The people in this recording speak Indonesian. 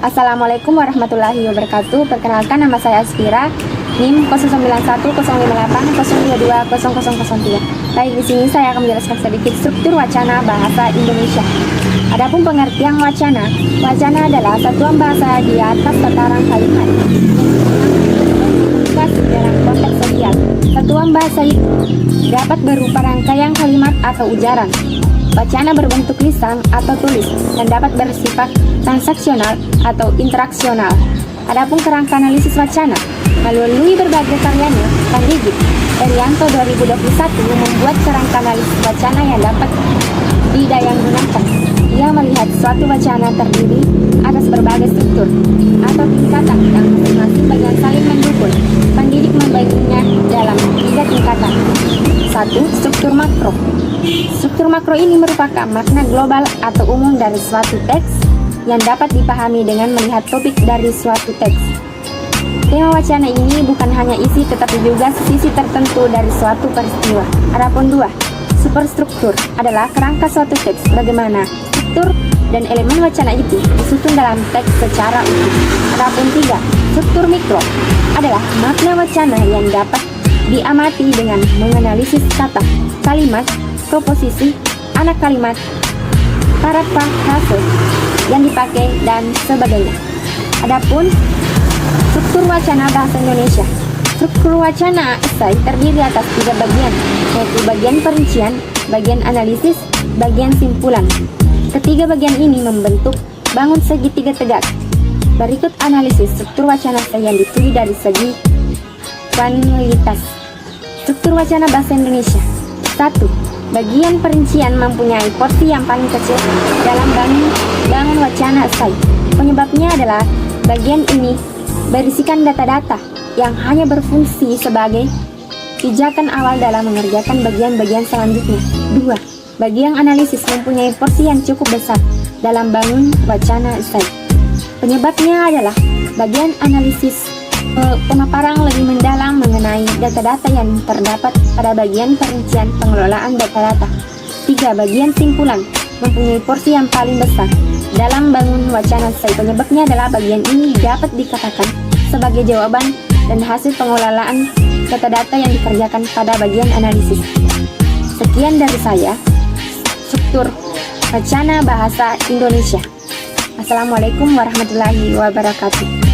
Assalamualaikum warahmatullahi wabarakatuh. Perkenalkan, nama saya Aspira, NIM 091058022003. Baik, di sini saya akan menjelaskan sedikit struktur wacana bahasa Indonesia. Adapun pengertian wacana, wacana adalah satuan bahasa di atas tataran kalimat dalam konteks sosial. Satuan bahasa itu dapat berupa rangkaian kalimat atau ujaran. Wacana berbentuk lisan atau tulis dan dapat bersifat transaksional atau interaksional. Adapun kerangka analisis wacana, melalui berbagai karyanya, Pandigit Erianto 2021 membuat kerangka analisis wacana yang dapat didayanggunakan. Ia melihat suatu wacana terdiri atas berbagai struktur atau tingkatan yang masing-masing bagian saling mendukung. Pendidik membaginya dalam 3 tingkatan. 1. Struktur makro. Struktur makro ini merupakan makna global atau umum dari suatu teks yang dapat dipahami dengan melihat topik dari suatu teks. Tema wacana ini bukan hanya isi tetapi juga sisi tertentu dari suatu peristiwa. Adapun 2. Superstruktur adalah kerangka suatu teks, bagaimana struktur dan elemen wacana itu disusun dalam teks secara utuh. Adapun 3. Struktur mikro adalah makna wacana yang dapat diamati dengan menganalisis kata, kalimat, proposisi, anak kalimat, parafrase yang dipakai, dan sebagainya. Adapun struktur wacana bahasa Indonesia. Struktur wacana esai terdiri atas 3 bagian, yaitu bagian perincian, bagian analisis, bagian simpulan. Ketiga bagian ini membentuk bangun segitiga tegak. Berikut analisis struktur wacana esai yang ditulis dari segi kuantitas. Struktur wacana bahasa Indonesia. 1. Bagian perincian mempunyai porsi yang paling kecil dalam bangun wacana esai. Penyebabnya adalah bagian ini berisikan data-data yang hanya berfungsi sebagai pijakan awal dalam mengerjakan bagian-bagian selanjutnya. 2. Bagian analisis mempunyai porsi yang cukup besar dalam bangun wacana esai. Penyebabnya adalah bagian analisis pemaparan lebih mendalam mengenai data-data yang terdapat pada bagian perincian pengelolaan data-data. 3. Bagian simpulan mempunyai porsi yang paling besar dalam bangun wacana esai. Penyebabnya adalah bagian ini dapat dikatakan sebagai jawaban dan hasil pengelolaan data-data yang dikerjakan pada bagian analisis. Sekian dari saya, struktur wacana bahasa Indonesia. Assalamualaikum warahmatullahi wabarakatuh.